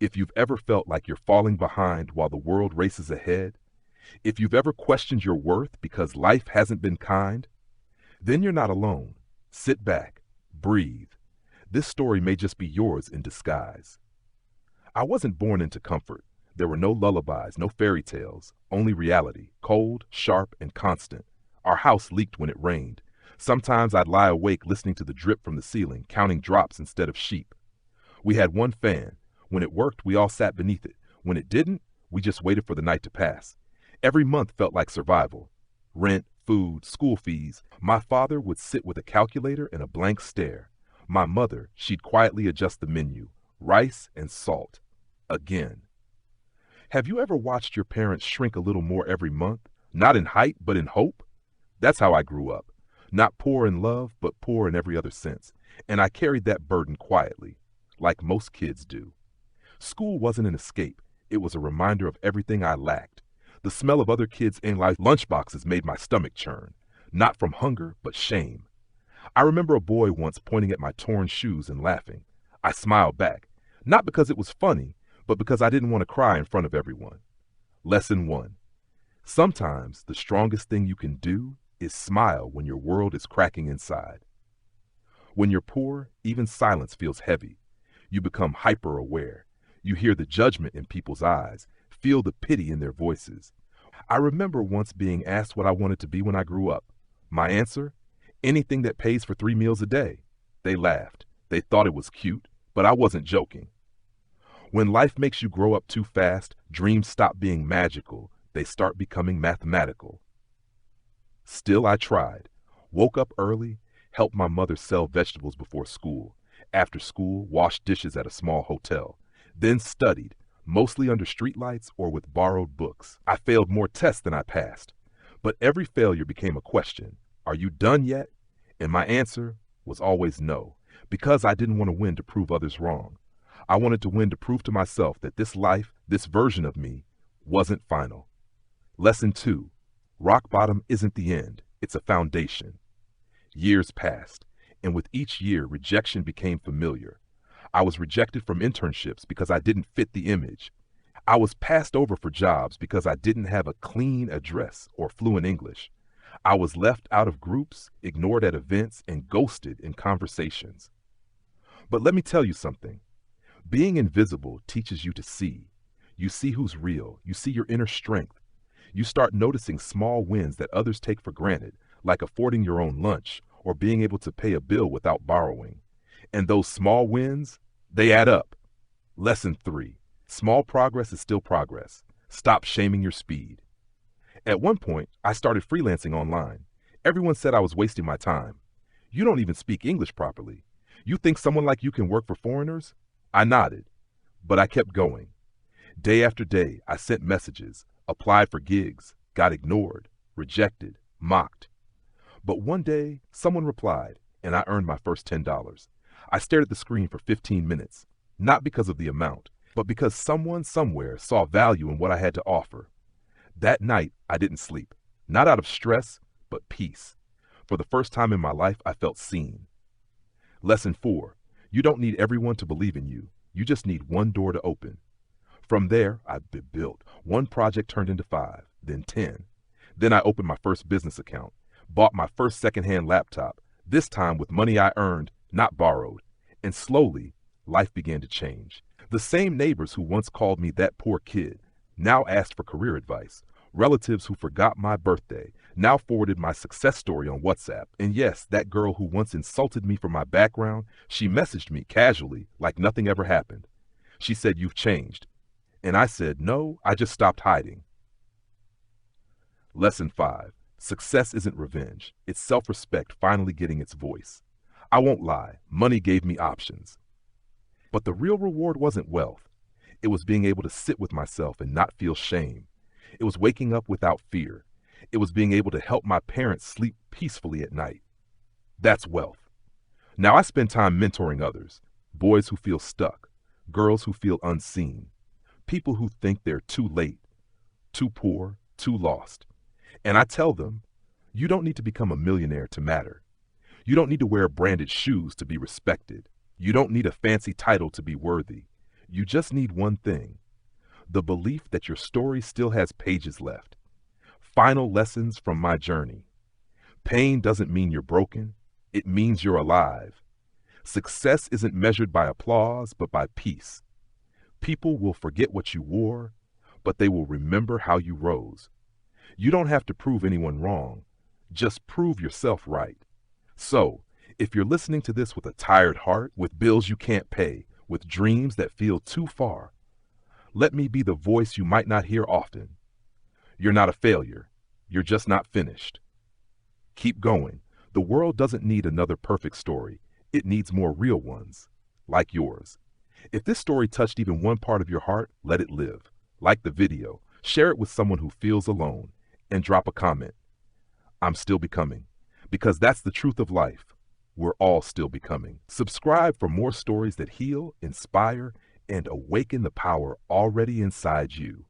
If you've ever felt like you're falling behind while the world races ahead, if you've ever questioned your worth because life hasn't been kind, then you're not alone. Sit back, breathe. This story may just be yours in disguise. I wasn't born into comfort. There were no lullabies, no fairy tales, only reality, cold, sharp, and constant. Our house leaked when it rained. Sometimes I'd lie awake listening to the drip from the ceiling, counting drops instead of sheep. We had one fan. When it worked, we all sat beneath it. When it didn't, we just waited for the night to pass. Every month felt like survival. Rent, food, school fees. My father would sit with a calculator and a blank stare. My mother, she'd quietly adjust the menu. Rice and salt. Again. Have you ever watched your parents shrink a little more every month? Not in height, but in hope? That's how I grew up. Not poor in love, but poor in every other sense. And I carried that burden quietly, like most kids do. School wasn't an escape. It was a reminder of everything I lacked. The smell of other kids' in-life lunchboxes made my stomach churn. Not from hunger, but shame. I remember a boy once pointing at my torn shoes and laughing. I smiled back, not because it was funny, but because I didn't want to cry in front of everyone. Lesson 1. Sometimes the strongest thing you can do is smile when your world is cracking inside. When you're poor, even silence feels heavy. You become hyper-aware. You hear the judgment in people's eyes, feel the pity in their voices. I remember once being asked what I wanted to be when I grew up. My answer? Anything that pays for 3 meals a day. They laughed. They thought it was cute, but I wasn't joking. When life makes you grow up too fast, dreams stop being magical. They start becoming mathematical. Still, I tried. Woke up early, helped my mother sell vegetables before school. After school, washed dishes at a small hotel. Then studied, mostly under streetlights or with borrowed books. I failed more tests than I passed. But every failure became a question. Are you done yet? And my answer was always no, because I didn't want to win to prove others wrong. I wanted to win to prove to myself that this life, this version of me, wasn't final. Lesson 2. Rock bottom isn't the end, it's a foundation. Years passed, and with each year, rejection became familiar. I was rejected from internships because I didn't fit the image. I was passed over for jobs because I didn't have a clean address or fluent English. I was left out of groups, ignored at events, and ghosted in conversations. But let me tell you something. Being invisible teaches you to see. You see who's real. You see your inner strength. You start noticing small wins that others take for granted, like affording your own lunch or being able to pay a bill without borrowing. And those small wins, they add up. Lesson 3. Small progress is still progress. Stop shaming your speed. At one point, I started freelancing online. Everyone said I was wasting my time. You don't even speak English properly. You think someone like you can work for foreigners? I nodded, but I kept going. Day after day, I sent messages, applied for gigs, got ignored, rejected, mocked. But one day, someone replied, and I earned my first $10. I stared at the screen for 15 minutes, not because of the amount, but because someone somewhere saw value in what I had to offer. That night, I didn't sleep, not out of stress, but peace. For the first time in my life, I felt seen. Lesson 4. You don't need everyone to believe in you. You just need one door to open. From there, I built. One project turned into 5, then 10. Then I opened my first business account, bought my first secondhand laptop, this time with money I earned, not borrowed. And slowly, life began to change. The same neighbors who once called me that poor kid now asked for career advice. Relatives who forgot my birthday now forwarded my success story on WhatsApp. And yes, that girl who once insulted me for my background, she messaged me casually like nothing ever happened. She said, "You've changed." And I said, "No, I just stopped hiding." Lesson 5. Success isn't revenge. It's self-respect finally getting its voice. I won't lie, money gave me options. But the real reward wasn't wealth. It was being able to sit with myself and not feel shame. It was waking up without fear. It was being able to help my parents sleep peacefully at night. That's wealth. Now I spend time mentoring others, boys who feel stuck, girls who feel unseen, people who think they're too late, too poor, too lost. And I tell them, you don't need to become a millionaire to matter. You don't need to wear branded shoes to be respected. You don't need a fancy title to be worthy. You just need one thing: the belief that your story still has pages left. Final lessons from my journey. Pain doesn't mean you're broken, it means you're alive. Success isn't measured by applause, but by peace. People will forget what you wore, but they will remember how you rose. You don't have to prove anyone wrong, just prove yourself right. So, if you're listening to this with a tired heart, with bills you can't pay, with dreams that feel too far, let me be the voice you might not hear often. You're not a failure, you're just not finished. Keep going. The world doesn't need another perfect story. It needs more real ones, like yours. If this story touched even one part of your heart, let it live. Like the video, share it with someone who feels alone, and drop a comment. I'm still becoming, because that's the truth of life. We're all still becoming. Subscribe for more stories that heal, inspire, and awaken the power already inside you.